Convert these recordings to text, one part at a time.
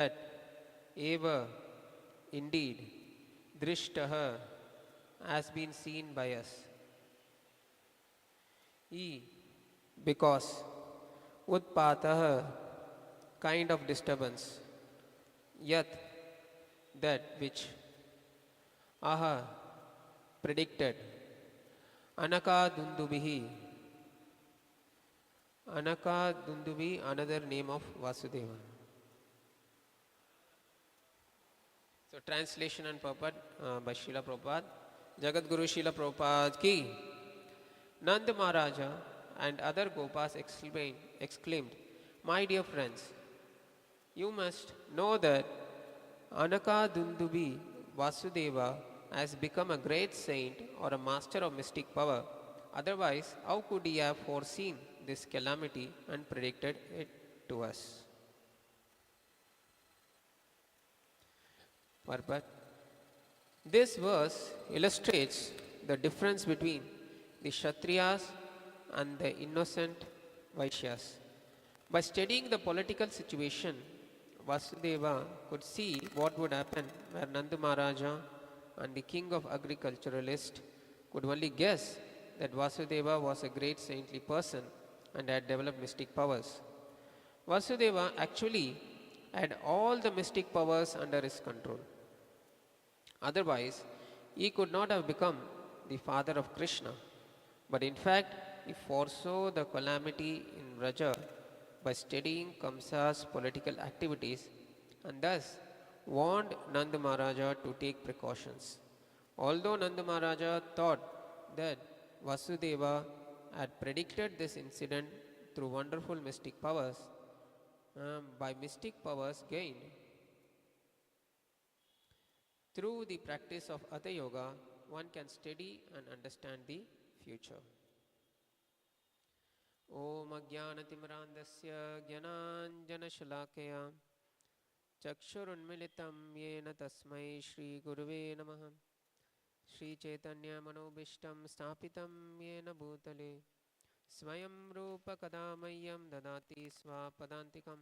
that eva indeed drishtaha has been seen by us. E because utpatah kind of disturbance, yat that which aha predicted, anaka dundubihi, anaka dundubi another name of Vasudeva. So translation and Prabhupada by Srila Prabhupada. Jagat Guru Srila Prabhupada ki Nand Maharaja and other Gopas exclaimed, my dear friends, you must know that Anaka Dundubi Vasudeva has become a great saint or a master of mystic power. Otherwise, how could he have foreseen this calamity and predicted it to us? But this verse illustrates the difference between the Kshatriyas and the innocent Vaishyas. By studying the political situation, Vasudeva could see what would happen where Nanda Maharaja and the king of agriculturalists could only guess that Vasudeva was a great saintly person and had developed mystic powers. Vasudeva actually had all the mystic powers under his control. Otherwise, he could not have become the father of Krishna. But in fact, he foresaw the calamity in Vraja by studying Kamsa's political activities and thus warned Nanda Maharaja to take precautions. Although Nanda Maharaja thought that Vasudeva had predicted this incident through wonderful mystic powers, by mystic powers gained through the practice of Hatha Yoga, one can study and understand the future. Om Ajnanatimrandasya Jnananjanashalakaya Chakshurunmilitam Yena Tasmai Shri Guruve Namaha Shri Chaitanya Manobishtam Stapitam Yena Bhutale Swayam Rupa Kadamayam Dadati Swapadantikam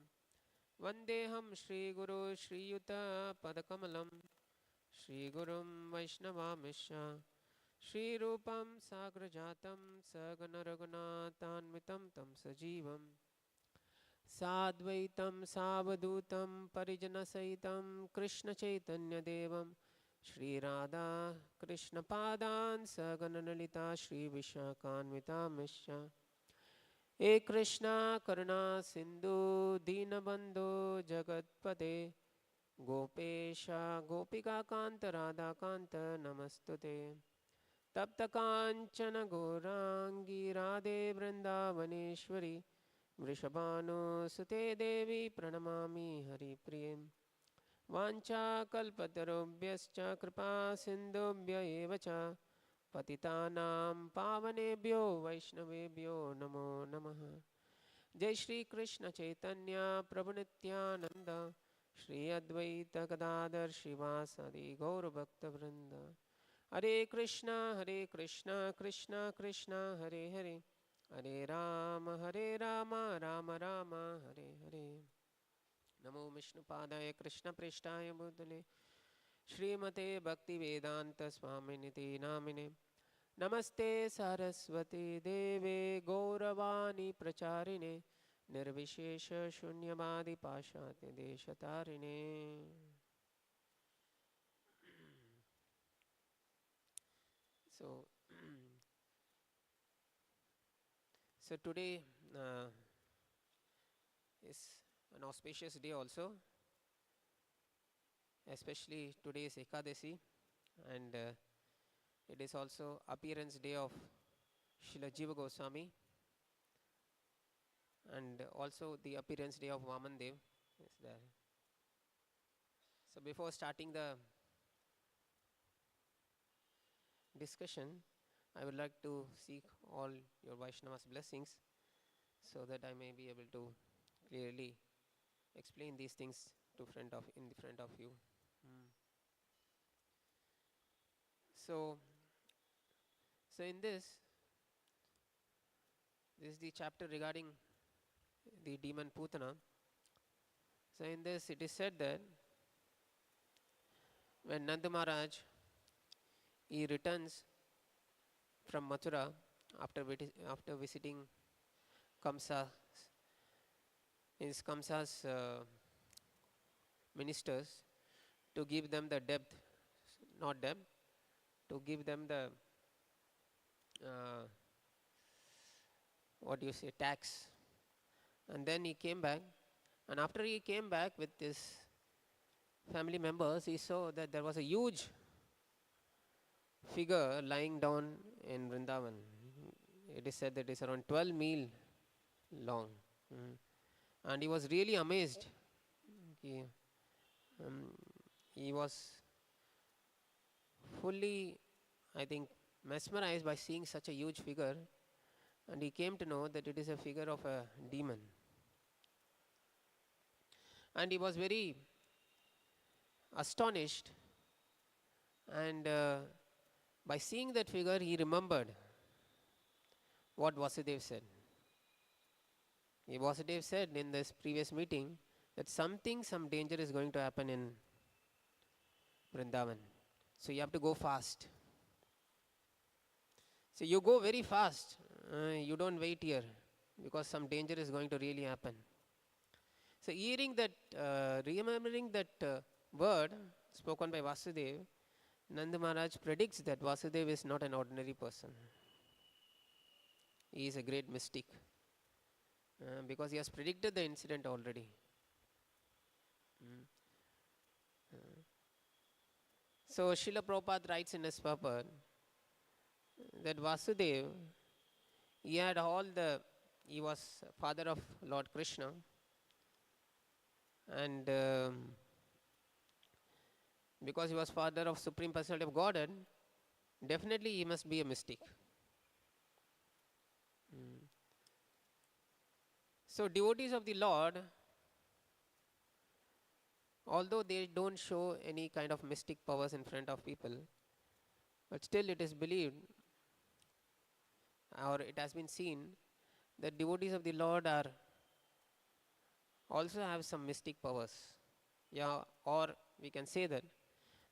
Vandeham Shri Guru Shri Yuta Padakamalam Shri Gurum Vaishnavamisha Shri Rupam Sagrajatam Sagana Raghunatanvitam Tam Sajivam Sadvaitam Savadutam Parijana Saitam Krishna Chaitanya Devam Shri Radha Krishna Padan Sagana Lalita Shri Vishakhanvita Misha E Krishna Karuna Sindhu Dinabandhu Jagatpate Gopesha Gopika Kanta Radha Kanta Namastute Tapta Kanchana Gaurangi Radhe Vrindavaneshwari Vrishabhanu Sute Devi Pranamami Hari Priyam Vancha Kalpatarubhyascha Kripa Sindhubhya Evacha Patitanam Pavanebhyo Vaishnavebhyo Namo Namaha Jai Shri Krishna Chaitanya Prabhu Nityananda Shri Advaita Gadadhar Shivasadi Gaur Bhakta Vrinda Hare Krishna Krishna Krishna Hare Hare Hare Rama Rama Rama Hare Hare Namo Vishnu Padaya Krishna Prishtaya Bhutale Srimate Bhakti Vedanta Swaminiti Namine Namaste Saraswati Deve Gauravani Pracharine Nirvishesha Shunyavadi Pashati Deshatarine. So, so today is an auspicious day also, especially today is Ekadasi, and it is also appearance day of Srila Jiva Goswami, and also the appearance day of Vaman Dev is there. So before starting the discussion, I would like to seek all your Vaishnava's blessings so that I may be able to clearly explain these things in front of you. So in this is the chapter regarding the demon Putana. So in this it is said that when Nanda Maharaj he returns from Mathura after visiting Kamsa, Kamsa's ministers to give them the debt, not debt, to give them the uh, what do you say, tax. And then he came back, and after he came back with his family members, he saw that there was a huge figure lying down in Vrindavan. It is said that it's around 12 mil long. And he was really amazed. He, um, he was fully, I think, mesmerized by seeing such a huge figure, and he came to know that it is a figure of a demon. And he was very astonished, and by seeing that figure, he remembered what Vasudev said. Vasudev said in this previous meeting that some danger is going to happen in Vrindavan. So you have to go fast. So you go very fast. You don't wait here because some danger is going to really happen. So hearing that, remembering that word spoken by Vasudev, Nanda Maharaj predicts that Vasudev is not an ordinary person. He is a great mystic because he has predicted the incident already. So Srila Prabhupada writes in his paper that Vasudev, he was father of Lord Krishna, and because he was father of Supreme Personality of Godhead, definitely he must be a mystic. So devotees of the Lord, although they don't show any kind of mystic powers in front of people, but still it is believed, or it has been seen, that devotees of the Lord are also have some mystic powers. Yeah, or we can say that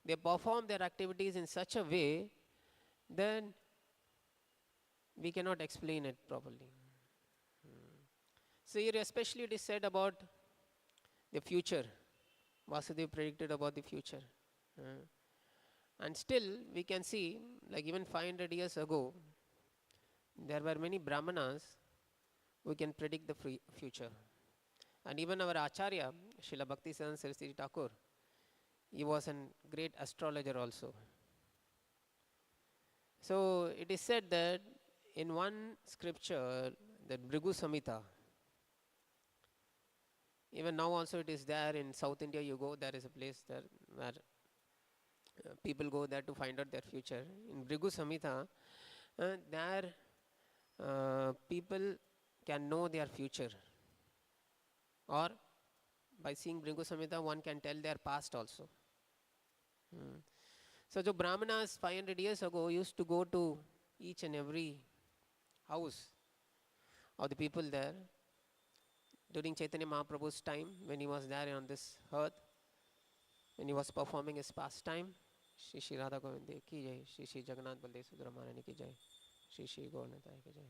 they perform their activities in such a way that we cannot explain it properly. So here especially it is said about the future. Vasudev predicted about the future. And still we can see, like even 500 years ago, there were many Brahmanas who can predict the future. And even our Acharya, Srila Bhaktisiddhanta Saraswati Thakur, he was a great astrologer also. So it is said that in one scripture, that Bhrigu Samhita, even now also it is there in South India, you go, there is a place there where people go there to find out their future. In Bhrigu Samhita, there people can know their future, or by seeing Bhrigu Samhita one can tell their past also. So the Brahmanas 500 years ago used to go to each and every house of the people there during Chaitanya Mahaprabhu's time, when he was there on this earth, when he was performing his pastime. Shri Shri Radha Govind ki jai, Shri Shri Jagannath Baldev Subhadra Maharani ki jai, Shri Shri Gaurnitai ki jai.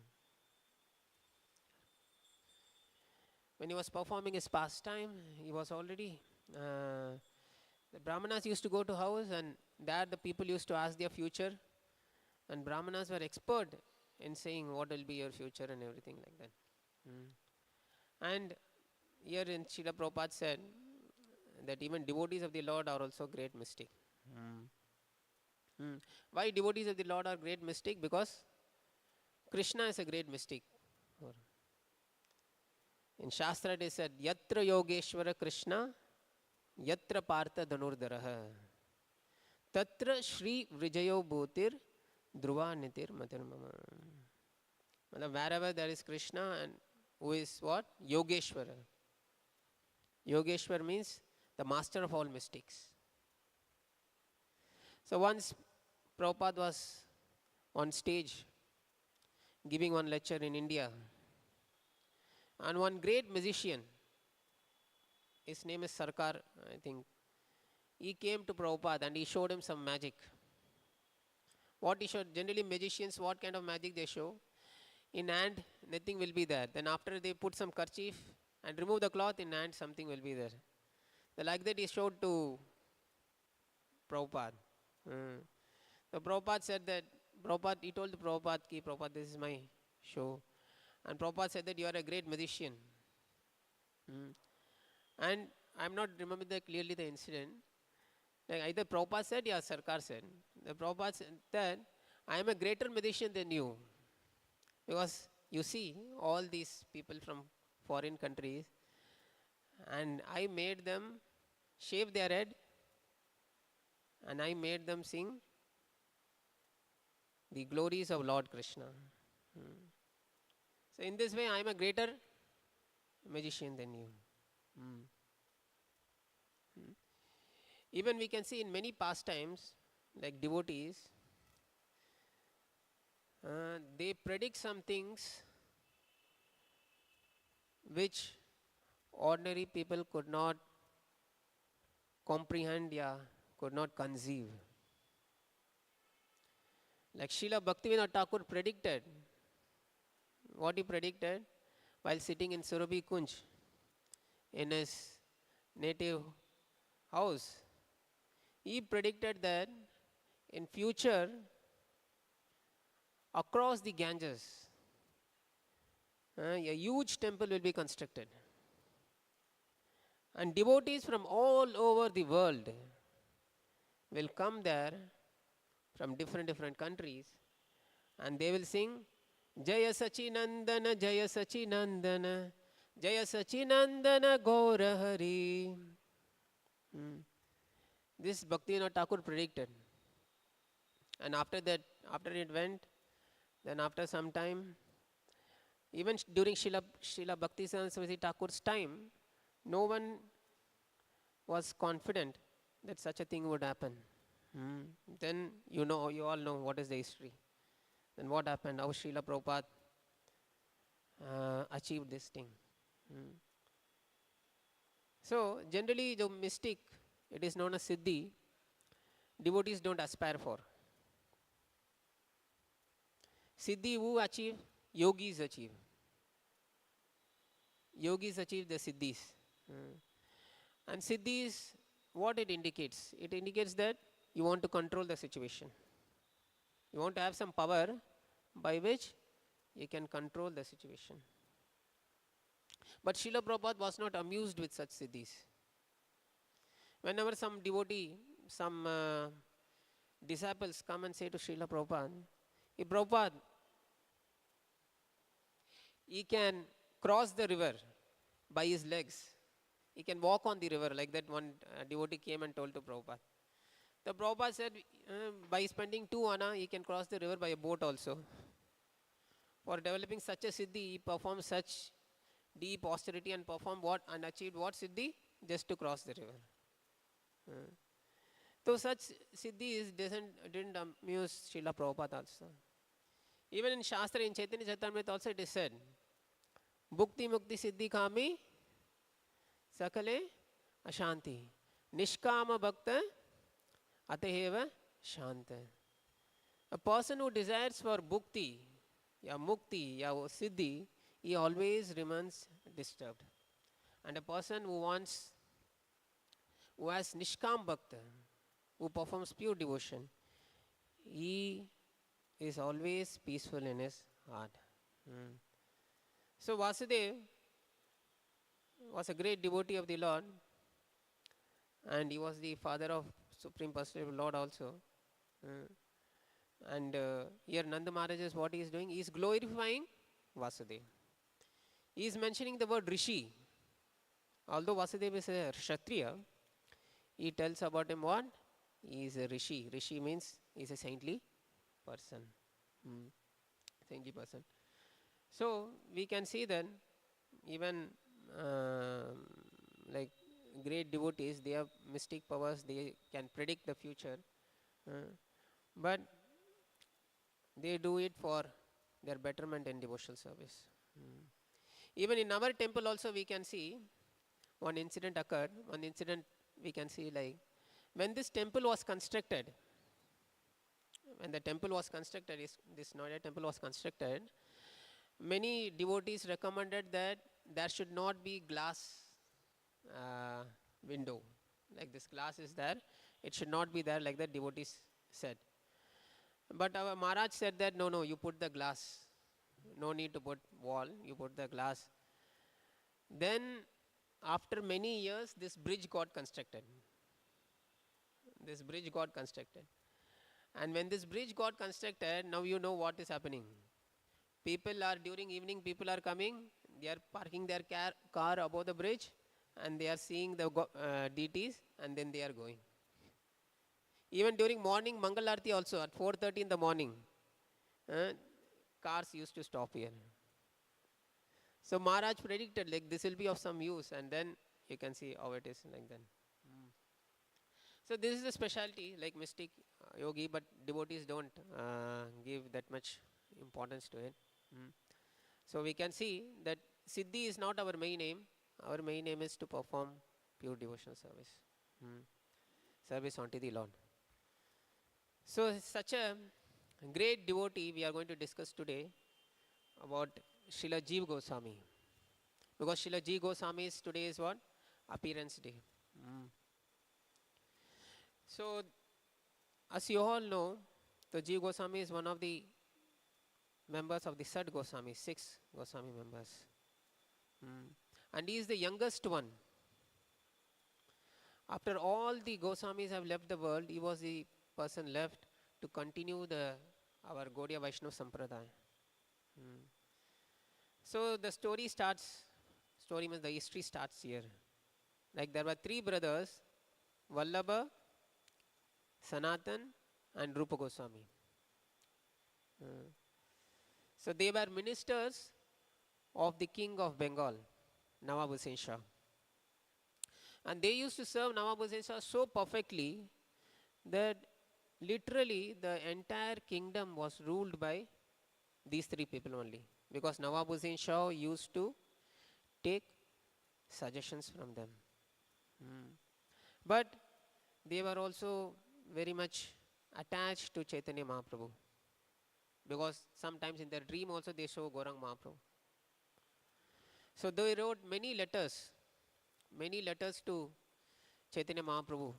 When he was performing his pastime, he was already, the Brahmanas used to go to house, and there the people used to ask their future, and Brahmanas were expert in saying what will be your future and everything like that. And here in Srila Prabhupada said that even devotees of the Lord are also great mystic. Why devotees of the Lord are great mystic? Because Krishna is a great mystic. In Shastra it is said, Yatra Yogeshwara Krishna, Yatra Partha Dhanurdaraha, Tatra Shri Vrijayo Bhutir, Dhruva Nitir Matir Mama. Wherever there is Krishna, and who is what? Yogeshwara. Yogeshwar means the master of all mystics. So once Prabhupada was on stage giving one lecture in India, and one great musician his name is Sarkar, I think. He came to Prabhupada and he showed him some magic. What he showed, generally magicians, what kind of magic they show? In hand, nothing will be there. Then after they put some kerchief and remove the cloth, in hand something will be there. So like that he showed to Prabhupada. Mm. So Prabhupada said that, he told Prabhupada, ki Prabhupada, this is my show. And Prabhupada said that you are a great magician. Mm. And I'm not remembering clearly the incident. Like either Prabhupada said or Sarkar said. The Prabhupada said that I am a greater magician than you. Because you see all these people from foreign countries and I made them shave their head and I made them sing the glories of Lord Krishna. Hmm. So in this way I am a greater magician than you. Hmm. Hmm. Even we can see in many pastimes like devotees, they predict some things which ordinary people could not comprehend, yeah, could not conceive. Like Srila Bhaktivinoda Thakur predicted, what he predicted while sitting in Surabhi Kunj in his native house. He predicted that in future across the Ganges, a huge temple will be constructed. And devotees from all over the world will come there from different countries and they will sing Jaya Sachinandana, Jaya Sachinandana, Jaya Sachinandana Gaura Hari. This Bhaktivinoda Thakur predicted. And after that, after it went, then after some time, even during Srila Bhakti Saraswati Thakur's time, no one was confident that such a thing would happen. Then you all know what is the history. Then what happened, how Srila Prabhupada achieved this thing. So generally the mystic, it is known as Siddhi, devotees don't aspire for. Siddhi who achieve? Yogis achieve. Yogis achieve the Siddhis. And Siddhis, what it indicates? It indicates that you want to control the situation. You want to have some power by which you can control the situation. But Srila Prabhupada was not amused with such Siddhis. Whenever some devotee, some disciples come and say to Srila Prabhupada, hey Prabhupada, he can cross the river by his legs. He can walk on the river, like that one devotee came and told to Prabhupada. The Prabhupada said, by spending 2 anna, he can cross the river by a boat also. For developing such a siddhi, he performed such deep austerity and performed what and achieved what siddhi? Just to cross the river. So such siddhis didn't amuse Srila Prabhupada also. Even in Shastra, in Chaitanya Charitamrita also it is said, Bhukti Mukti Siddhi Kami Sakale Ashanti Nishkama Bhakta Ataheva Shanta. A person who desires for bhukti, ya mukti, ya siddhi, he always remains disturbed. And a person who has nishkam bhakta, who performs pure devotion, he is always peaceful in his heart. So Vasudev was a great devotee of the Lord, and he was the father of Supreme Personality of Lord also. And here Nanda Maharaj is what he is doing? He is glorifying Vasudev. He is mentioning the word Rishi. Although Vasudev is a Kshatriya, he tells about him what? He is a Rishi. Rishi means he is a saintly person. Saintly person. So we can see that even like great devotees, they have mystic powers, they can predict the future. But they do it for their betterment in devotional service. Even in our temple also we can see one incident occurred. One incident we can see, like when this temple was constructed, when the temple was constructed, this Noida temple was constructed, many devotees recommended that there should not be glass uh, window. Like this glass is there, it should not be there, like the devotees said. But our Maharaj said that no, no, you put the glass. No need to put wall, you put the glass. Then after many years, this bridge got constructed. This bridge got constructed. And when this bridge got constructed, now you know what is happening. People are, during evening, people are coming, they are parking their car above the bridge, and they are seeing the deities, and then they are going. Even during morning Mangal Arati also, at 4:30 in the morning, uh, cars used to stop here. So Maharaj predicted like this will be of some use, and then you can see how it is like that. So this is a specialty like mystic yogi, but devotees don't give that much importance to it. So we can see that Siddhi is not our main aim. Our main aim is to perform pure devotional service. Service unto the Lord. So such a great devotee we are going to discuss today about Srila Jeev Goswami. Because Srila Jeev Goswami's today is what? Appearance day. So as you all know, the Jeev Goswami is one of the members of the Sad Goswami, 6 Goswami members. And he is the youngest one. After all the Goswamis have left the world, he was the person left to continue our Gaudiya Vaishnava Sampradaya. So the story means the history starts here. Like there were 3 brothers, Vallabha, Sanatan and Rupa Goswami. So they were ministers of the king of Bengal, Nawab Hussain Shah. And they used to serve Nawab Hussain Shah so perfectly that literally the entire kingdom was ruled by these 3 people only. Because Nawab Hussain Shah used to take suggestions from them. But they were also very much attached to Chaitanya Mahaprabhu. Because sometimes in their dream also they show Gaurang Mahaprabhu. So they wrote many letters to Chaitanya Mahaprabhu.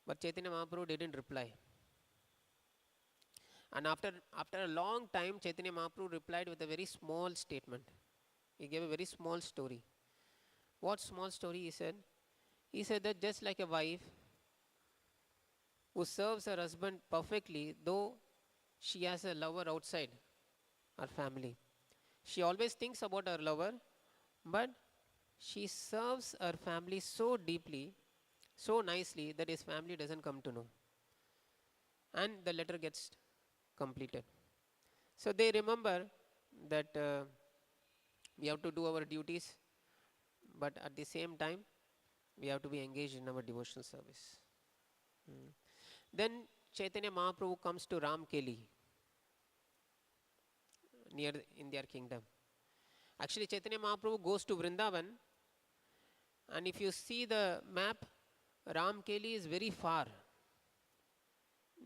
But Chaitanya Mahaprabhu didn't reply. And after a long time, Chaitanya Mahaprabhu replied with a very small statement. He gave a very small story. What small story he said? He said that just like a wife who serves her husband perfectly, though she has a lover outside her family. She always thinks about her lover, but she serves her family so deeply, so nicely that his family doesn't come to know. And the letter gets completed. So they remember that we have to do our duties, but at the same time, we have to be engaged in our devotional service. Then Chaitanya Mahaprabhu comes to Ramkeli, in their kingdom. Actually, Chaitanya Mahaprabhu goes to Vrindavan, and if you see the map, Ramkeli is very far.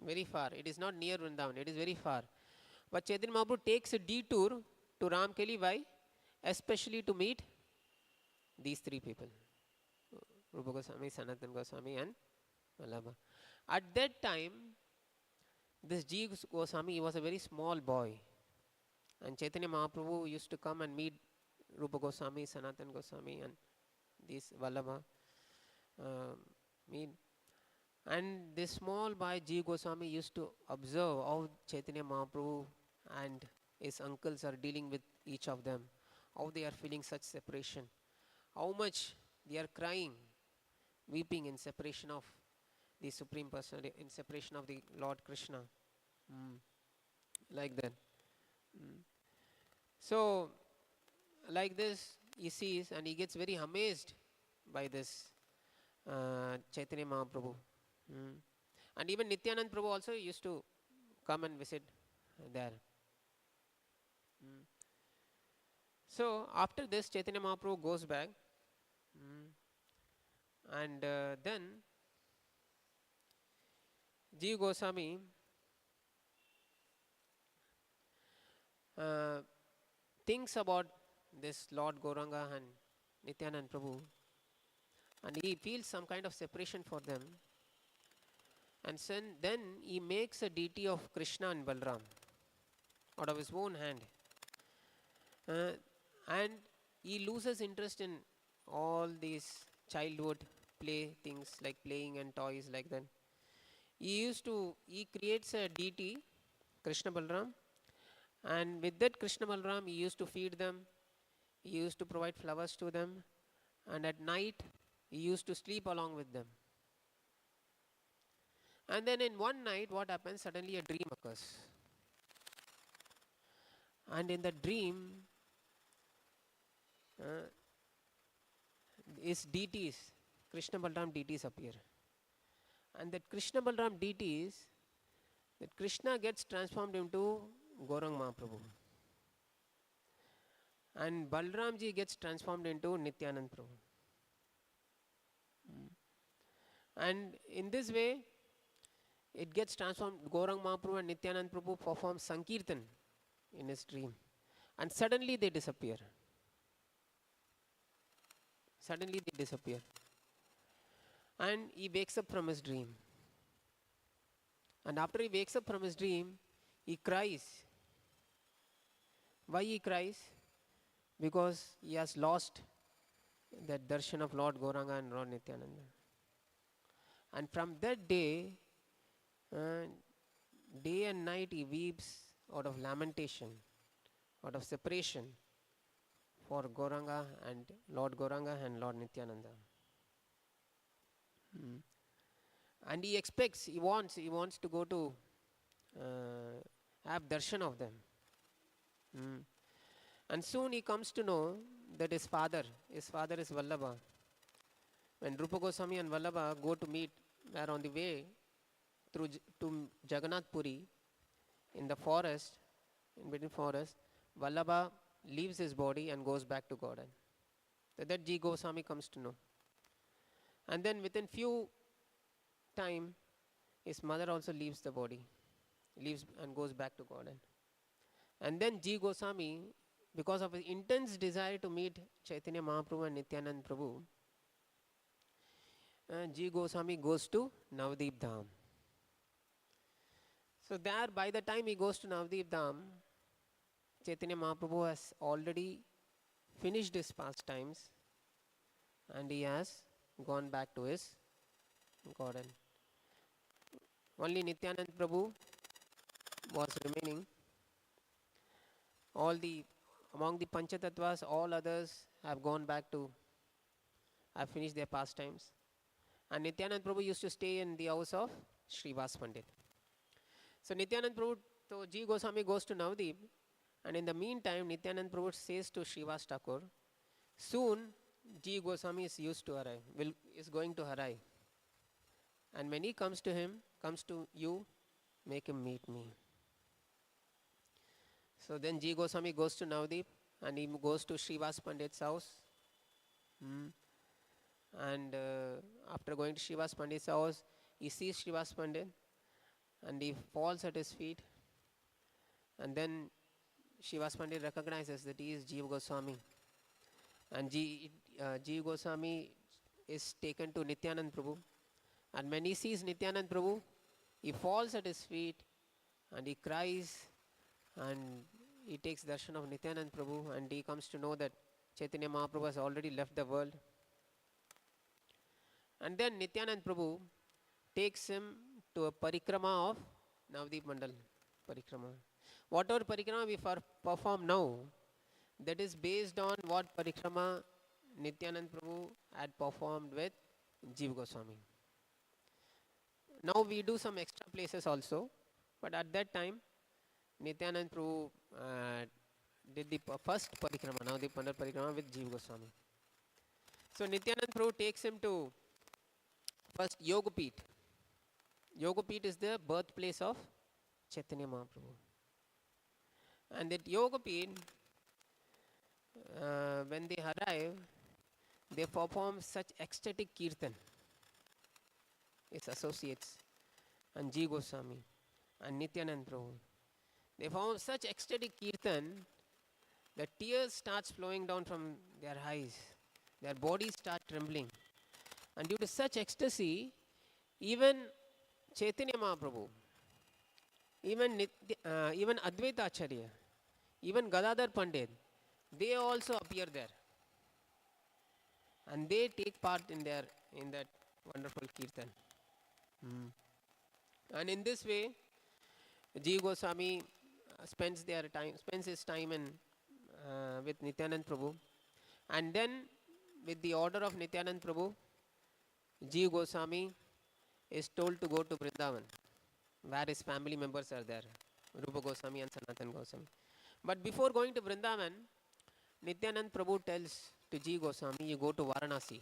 Very far. It is not near Vrindavan, it is very far. But Chaitanya Mahaprabhu takes a detour to Ramkeli. Why? Especially to meet these 3 people, Rupa Goswami, Sanatan Goswami and Vallabha. At that time, this Jeev Goswami, he was a very small boy. And Chaitanya Mahaprabhu used to come and meet Rupa Goswami, Sanatan Goswami and this Vallabha. And this small boy Jeev Goswami used to observe how Chaitanya Mahaprabhu and his uncles are dealing with each of them, how they are feeling such separation, how much they are crying, weeping in separation of the Supreme Personality, in separation of the Lord Krishna. Like that. So, like this, he sees and he gets very amazed by this Chaitanya Mahaprabhu. And even Nityanand Prabhu also used to come and visit there. So after this, Chaitanya Mahaprabhu goes back And then Jiva Goswami uh, thinks about this Lord Gauranga and Nityanand Prabhu, and he feels some kind of separation for them. And then he makes a deity of Krishna and Balram out of his own hand. Uh, and he loses interest in all these childhood play things like playing and toys like that. He creates a deity, Krishna Balram, and with that Krishna Balram, he used to feed them, he used to provide flowers to them, and at night, he used to sleep along with them. And then in one night, what happens? Suddenly a dream occurs. And in the dream, uh, his deities, Krishna Balram deities appear. And that Krishna Balram deities, that Krishna gets transformed into Gaurang Mahaprabhu. And Balramji gets transformed into Nityanand Prabhu. And in this way, it gets transformed. Gaurang Mahaprabhu and Nityanand Prabhu perform Sankirtan in his dream. And suddenly they disappear. Suddenly they disappear. And he wakes up from his dream. And after he wakes up from his dream, he cries. Why he cries? Because he has lost that darshan of Lord Gauranga and Lord Nityananda. And from that day, day and night he weeps out of lamentation, out of separation for Gauranga and Lord Nityananda. And he expects, he wants to go to have darshan of them. And soon he comes to know that his father is Vallabha. When Rupa Goswami and Vallabha go to meet, they are on the way to Jagannath Puri in the forest, in between forest. Vallabha leaves his body and goes back to Godhead. That G. Goswami comes to know. And then within few time, his mother also leaves the body, leaves and goes back to Godhead. And then G. Goswami, because of his intense desire to meet Chaitanya Mahaprabhu and Nityanand Prabhu, G. Goswami goes to Navdeep Dham. So there, by the time he goes to Navdeep Dham, Chaitanya Mahaprabhu has already finished his pastimes and he has gone back to his Godhead. Only Nityanand Prabhu was remaining. Among the Panchatatvas, all others have gone back to, have finished their pastimes. And Nityanand Prabhu used to stay in the house of Srivas Pandit. So Nityanand Prabhu, so G. Goswami goes to Navdeep, and in the meantime, Nityanand Prabhu says to Srivas Thakur, soon G. Goswami is going to arrive. And when he comes to you, make him meet me. So then G. Goswami goes to Navdeep and he goes to Srivas Pandit's house. And after going to Srivas Pandit's house, he sees Srivas Pandit and he falls at his feet. And then Srivas Pandit recognizes that he is Jiva Goswami. And Jiva Goswami is taken to Nityanand Prabhu. And when he sees Nityanand Prabhu, he falls at his feet and he cries and he takes darshan of Nityanand Prabhu and he comes to know that Chaitanya Mahaprabhu has already left the world. And then Nityanand Prabhu takes him to a parikrama of Navdeep Mandal parikrama. Whatever parikrama we perform now, that is based on what parikrama Nityanand Prabhu had performed with Jiva Goswami. Now we do some extra places also, but at that time, Nityanand Prabhu did the first parikrama, now the Pandar parikrama with Jiva Goswami. So Nityanand Prabhu takes him to first Yogapeeth. Yogapeeth is the birthplace of Chaitanya Mahaprabhu. And that Yogapeeth, when they arrive, they perform such ecstatic kirtan, his associates, and G. Goswami and Nityanand Prabhu. They perform such ecstatic kirtan that tears starts flowing down from their eyes, their bodies start trembling. And due to such ecstasy, even Chaitanya Mahaprabhu, even Advaita Acharya, even Gadadhar Pandit, they also appear there. And they take part in that wonderful kirtan. Mm. And in this way, G. Goswami spends his time with Nityanand Prabhu. And then, with the order of Nityanand Prabhu, G. Goswami is told to go to Vrindavan, where his family members are there, Rupa Goswami and Sanatan Goswami. But before going to Vrindavan, Nityanand Prabhu tells to G. Goswami, you go to Varanasi.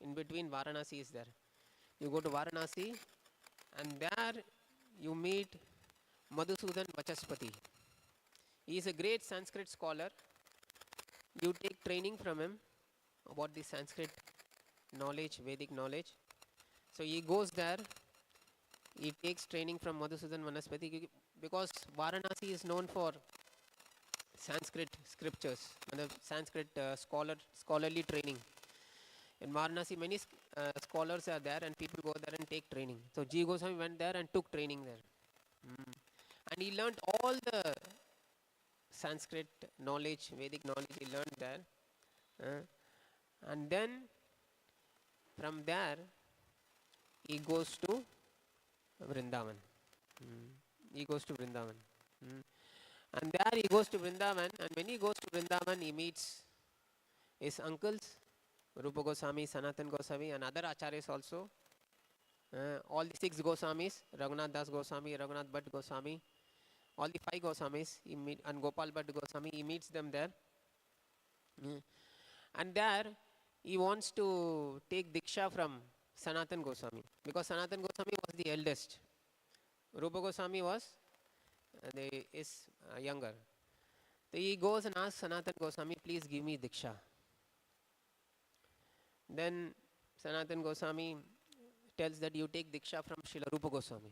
In between, Varanasi is there. You go to Varanasi, and there you meet Madhusudan Vachaspati. He is a great Sanskrit scholar. You take training from him about the Sanskrit knowledge, Vedic knowledge. So he goes there, he takes training from Madhusudan Vanaspati because Varanasi is known for Sanskrit scriptures, Sanskrit scholarly training. In Varanasi, many scholars are there and people go there and take training. So G. Goswami went there and took training there. And he learned all the Sanskrit knowledge, Vedic knowledge he learned there. And then from there, he goes to Vrindavan. He goes to Vrindavan. And there he goes to Vrindavan, and when he goes to Vrindavan, he meets his uncles, Rupa Goswami, Sanatan Goswami, and other acharyas also. All the 6 Goswamis, Raghunath Das Goswami, Raghunath Bhatt Goswami, all the 5 Goswamis, and Gopal Bhatt Goswami, he meets them there. And there, he wants to take Diksha from Sanatan Goswami, because Sanatan Goswami was the eldest. Rupa Goswami is younger. So he goes and asks Sanatan Goswami, please give me Diksha. Then Sanatan Goswami tells that you take Diksha from Srila Rupa Goswami.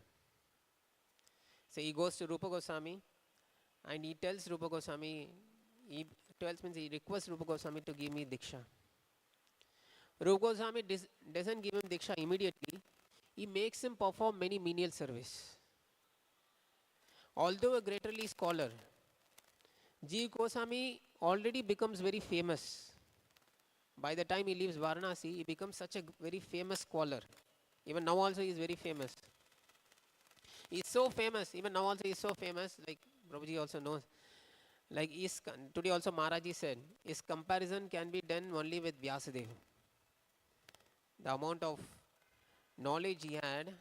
So he goes to Rupa Goswami and he tells Rupa Goswami, he requests Rupa Goswami to give me Diksha. Rupa Goswami doesn't give him Diksha immediately. He makes him perform many menial service. Although a greaterly scholar, G. Goswami already becomes very famous. By the time he leaves Varanasi, he becomes such a very famous scholar. Even now also he is very famous. He is so famous, even now also he is so famous, like Prabhuji also knows. Like today also Maharaji said, his comparison can be done only with Vyasadeva. The amount of knowledge he had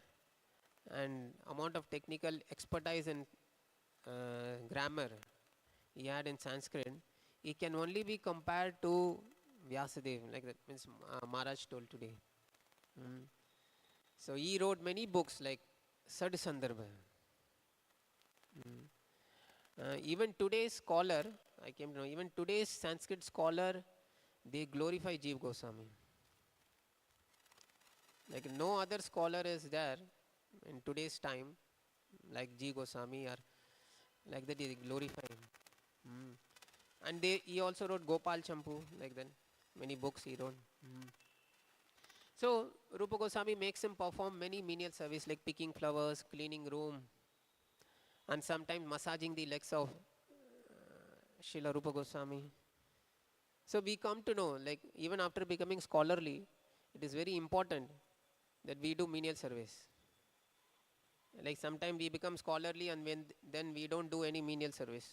and amount of technical expertise in grammar he had in Sanskrit, he can only be compared to Vyasadeva, like that means Maharaj told today. So he wrote many books like Sad Sandarbha. Even today's scholar, I came to know, even today's Sanskrit scholar, they glorify Jiva Goswami. Like no other scholar is there in today's time, like G. Goswami, or like that they glorify him. And he also wrote Gopal Champu, like that. Many books he wrote. So Rupa Goswami makes him perform many menial service like picking flowers, cleaning room, and sometimes massaging the legs of Srila Rupa Goswami. So we come to know, like even after becoming scholarly, it is very important that we do menial service. Like sometimes we become scholarly and then we don't do any menial service.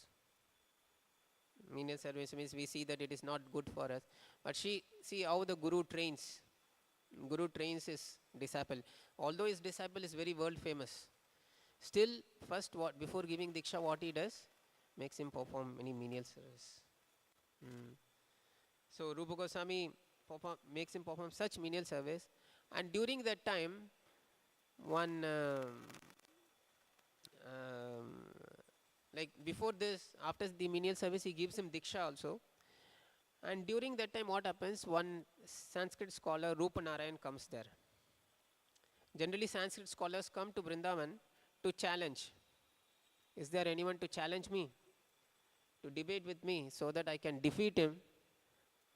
Menial service means we see that it is not good for us. But see how the Guru trains. Guru trains his disciple. Although his disciple is very world famous, still first before giving Diksha what he does, makes him perform many menial service. So Rupa Goswami makes him perform such menial service, and during that time, one like before this, after the menial service, he gives him Diksha also, And during that time, what happens? One Sanskrit scholar, Rupanarayan, comes there. Generally, Sanskrit scholars come to Vrindavan to challenge. Is there anyone to challenge me? To debate with me so that I can defeat him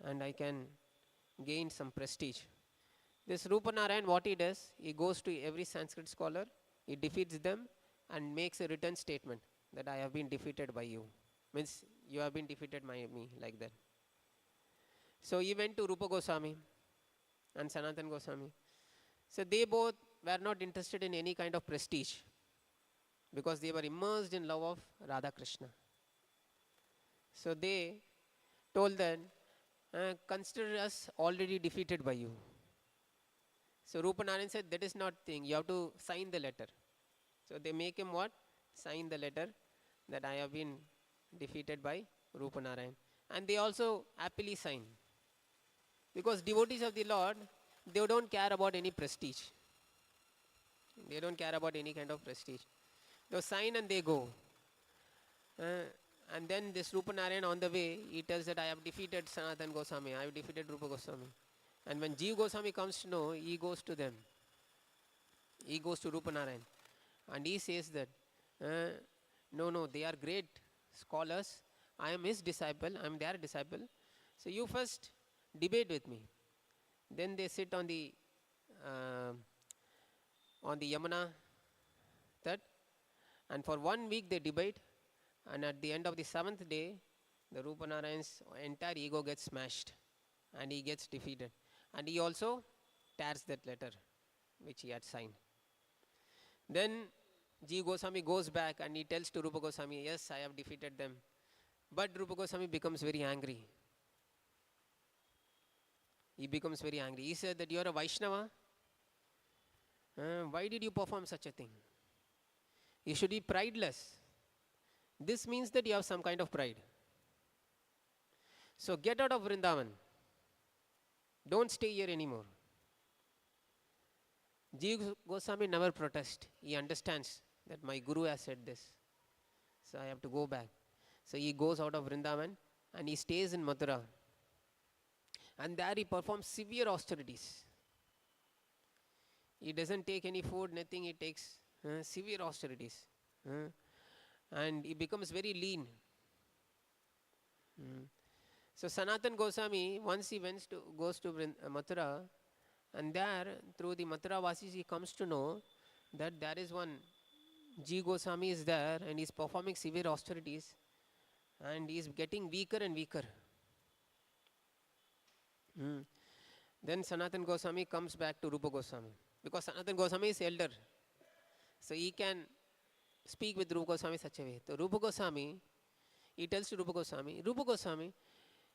and I can gain some prestige. This Rupanarayan, what he does, he goes to every Sanskrit scholar, he defeats them and makes a written statement that I have been defeated by you. Means you have been defeated by me, like that. So he went to Rupa Goswami and Sanatan Goswami. So they both were not interested in any kind of prestige because they were immersed in love of Radha Krishna. So they told them, consider us already defeated by you. So Rupanarayan said, that is not thing, you have to sign the letter. So they make him what? Sign the letter that I have been defeated by Rupanarayan. And they also happily sign. Because devotees of the Lord, they don't care about any prestige. They don't care about any kind of prestige. They sign and they go. And then this Rupanarayan on the way, he tells that I have defeated Sanatan Goswami, I have defeated Rupa Goswami. And when Jeev Goswami comes to know, he goes to them. He goes to Rupanarayan. And he says that, no, they are great scholars. I am his disciple, I am their disciple. So you first debate with me. Then they sit on the Yamuna that, and for 1 week they debate, and at the end of the 7th day, the Rupanarayan's entire ego gets smashed and he gets defeated. And he also tears that letter which he had signed. Then Jeev Goswami goes back and he tells to Rupa Goswami, yes, I have defeated them. But Rupa Goswami becomes very angry. He becomes very angry. He said that you are a Vaishnava. Why did you perform such a thing? You should be prideless. This means that you have some kind of pride. So get out of Vrindavan. Don't stay here anymore. Jeev Goswami never protests. He understands that my guru has said this. So I have to go back. So he goes out of Vrindavan and he stays in Mathura. And there he performs severe austerities. He doesn't take any food, nothing. He takes severe austerities. And he becomes very lean. So Sanatan Goswami, once he goes to Mathura, and there, through the Mathura Vasis, he comes to know that there is one Jeev Goswami is there and he is performing severe austerities and he is getting weaker and weaker. Then Sanatan Goswami comes back to Rupa Goswami because Sanatan Goswami is elder. So he can speak with Rupa Goswami such a way. So Rupa Goswami, he tells to Rupa Goswami,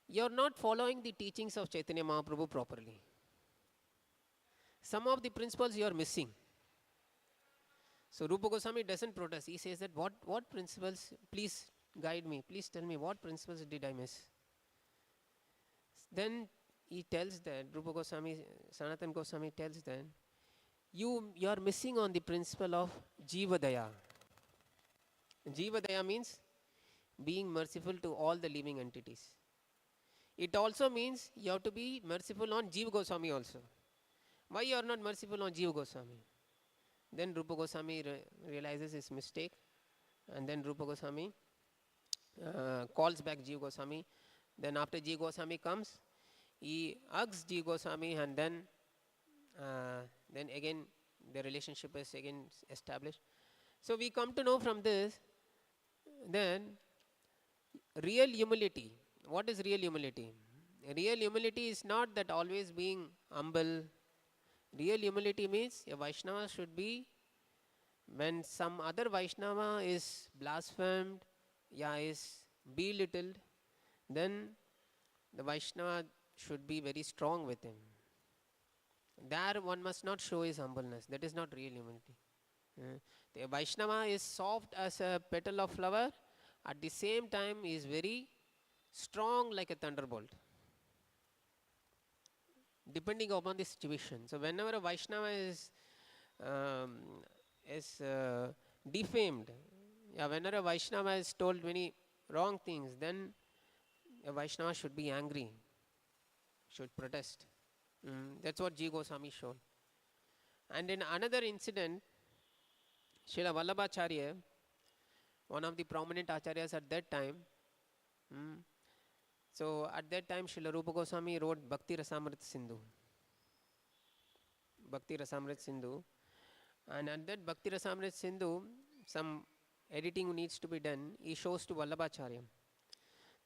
you are not following the teachings of Chaitanya Mahaprabhu properly. Some of the principles you are missing. So Rupa Goswami doesn't protest. He says that what principles, please guide me, please tell me what principles did I miss. Then he tells that, Sanatan Goswami tells that, you are missing on the principle of Jivadaya. Jivadaya means being merciful to all the living entities. It also means you have to be merciful on Jeev Goswami also. Why you are not merciful on Jeev Goswami? Then Rupa Goswami realizes his mistake, and then Rupa Goswami calls back Jeev Goswami. Then after Jeev Goswami comes, he hugs Jeev Goswami, and then again the relationship is again established. So we come to know from this, then real humility. What is real humility? Real humility is not that always being humble. Real humility means a Vaishnava should be, when some other Vaishnava is blasphemed, is belittled, then the Vaishnava should be very strong with him. There one must not show his humbleness. That is not real humility. The Vaishnava is soft as a petal of flower. At the same time, he is very strong like a thunderbolt, depending upon the situation. So whenever a Vaishnava is defamed, whenever a Vaishnava is told many wrong things, then a Vaishnava should be angry. should protest. That's what Ji Goswami showed. And in another incident, Srila Vallabhacharya, one of the prominent acharyas at that time, so at that time Srila Rupa Goswami wrote Bhakti Rasamrit Sindhu. Bhakti Rasamrit Sindhu. And at that Bhakti Rasamrit Sindhu, some editing needs to be done. He shows to Vallabhacharya.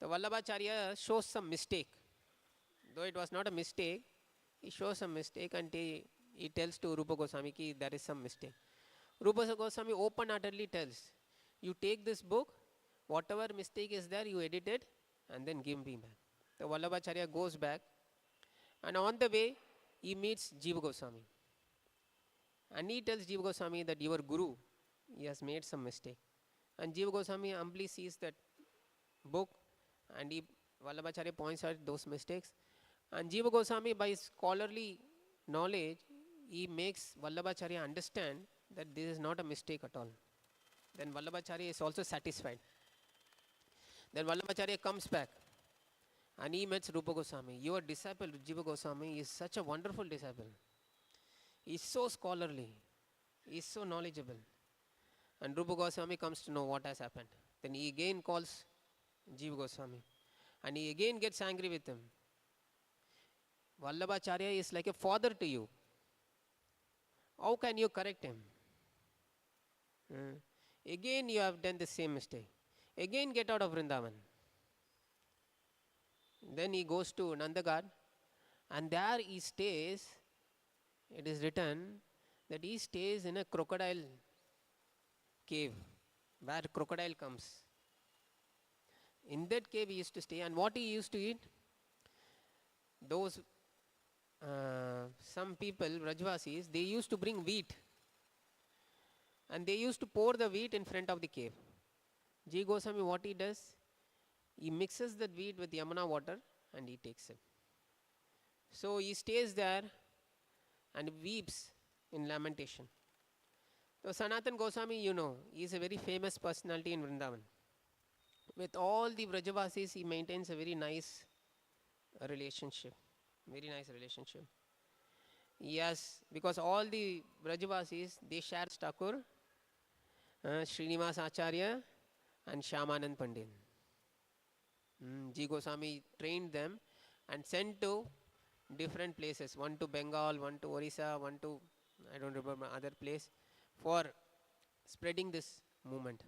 The Vallabhacharya shows some mistake. Though it was not a mistake, he shows some mistake and he tells to Rupa Goswami ki there is some mistake. Rupa Goswami open-heartedly tells, you take this book, whatever mistake is there, you edit it and then give me back. The Vallabhacharya goes back and on the way, he meets Jiva Goswami. And he tells Jiva Goswami that your guru, he has made some mistake. And Jiva Goswami humbly sees that book and Vallabhacharya points out those mistakes. And Jiva Goswami, by his scholarly knowledge, he makes Vallabhacharya understand that this is not a mistake at all. Then Vallabhacharya is also satisfied. Then Vallabhacharya comes back and he meets Rupa Goswami. Your disciple, Jiva Goswami, is such a wonderful disciple. He is so scholarly. He is so knowledgeable. And Rupa Goswami comes to know what has happened. Then he again calls Jiva Goswami. And he again gets angry with him. Vallabhacharya is like a father to you. How can you correct him? Again you have done the same mistake. Again get out of Vrindavan. Then he goes to Nandagad and there he stays. It is written that he stays in a crocodile cave where crocodile comes. In that cave he used to stay, and what he used to eat? Those some people, Rajvasis, they used to bring wheat and they used to pour the wheat in front of the cave. Ji Goswami, what he does? He mixes the wheat with Yamuna water and he takes it. So he stays there and weeps in lamentation. So Sanatan Goswami, you know, he is a very famous personality in Vrindavan. With all the Vrajavasis, he maintains a very nice relationship. Very nice relationship. Yes, because all the Vrajavasis, they share Thakur, Srinivas Acharya and Shyamanand Pandit. Ji Goswami trained them and sent to different places. One to Bengal, one to Orissa, one to, I don't remember, other place for spreading this movement.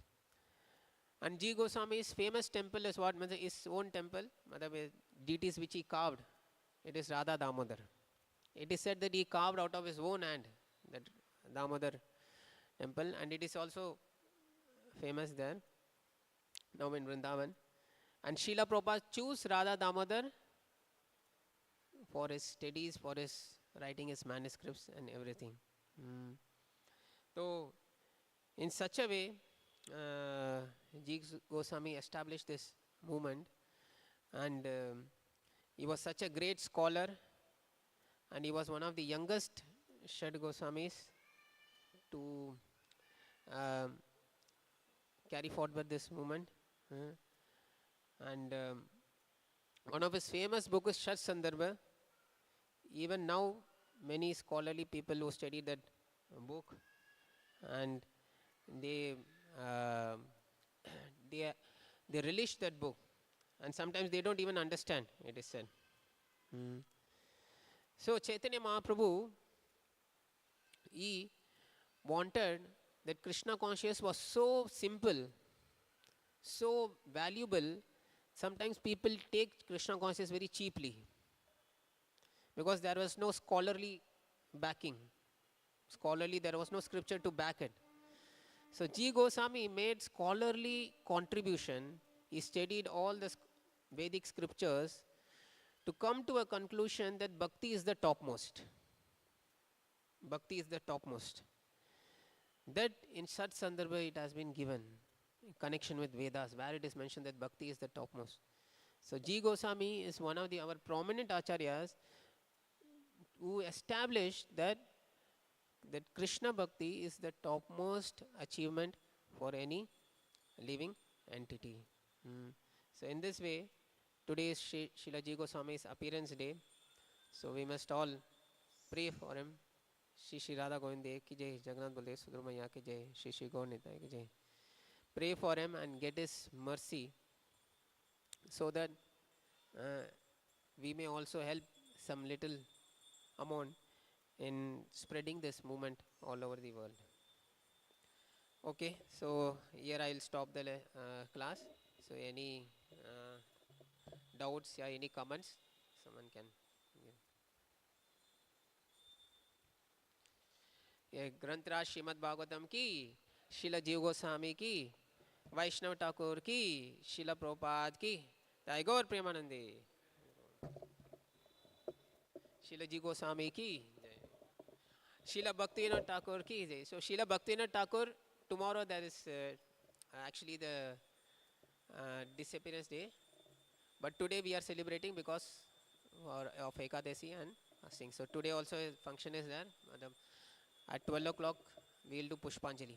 And Ji Goswami's famous temple is what? His own temple, deities which he carved. It is Radha Damodar. It is said that he carved out of his own hand that Damodar temple, and it is also famous there now in Vrindavan. And Srila Prabhupada chose Radha Damodar for his studies, for his writing his manuscripts and everything. So, in such a way, Ji Goswami established this movement, and he was such a great scholar, and he was one of the youngest Shad Goswamis to carry forward this movement. And one of his famous books is Shad Sandarbha. Even now, many scholarly people who study that book, and they relish that book, and sometimes they don't even understand, it is said. So Chaitanya Mahaprabhu, he wanted that Krishna consciousness was so simple, so valuable. Sometimes people take Krishna consciousness very cheaply because there was no scholarly backing. There was no scripture to back it. So Ji Goswami made scholarly contribution. He studied all the Vedic scriptures to come to a conclusion that bhakti is the topmost. Bhakti is the topmost. That in Sat Sandarbha it has been given in connection with Vedas, where it is mentioned that bhakti is the topmost. So Ji Goswami is one of our prominent acharyas who established that Krishna bhakti is the topmost achievement for any living entity. So in this way, today is Srila Ji Goswami's appearance day, So we must all pray for him. Shri Shri Radha Govinda ki jai, Jagannath Baladev Subramanya ki jai, Shri Shri Gaur Nitai ki jai. Pray for him and get his mercy so that uh, we may also help some little amount in spreading this movement all over the world. Okay, so here I will stop the class. So any doubts or any comments, someone can give. ये ग्रंथराज श्रीमद् भागवतम की, शिला जीव गोस्वामी की, वैष्णव ठाकुर की, शिला प्रभुपाद की, टैगोर प्रेमानंदी, शिला जी गोस्वामी की जय, शिला भक्तिनाथ ठाकुर की जय. So Srila Bhaktivinoda Thakur, tomorrow there is actually the disappearance day, but today we are celebrating because of Ekadasi and fasting. So today also a function is there. At 12 o'clock we will do Pushpanjali.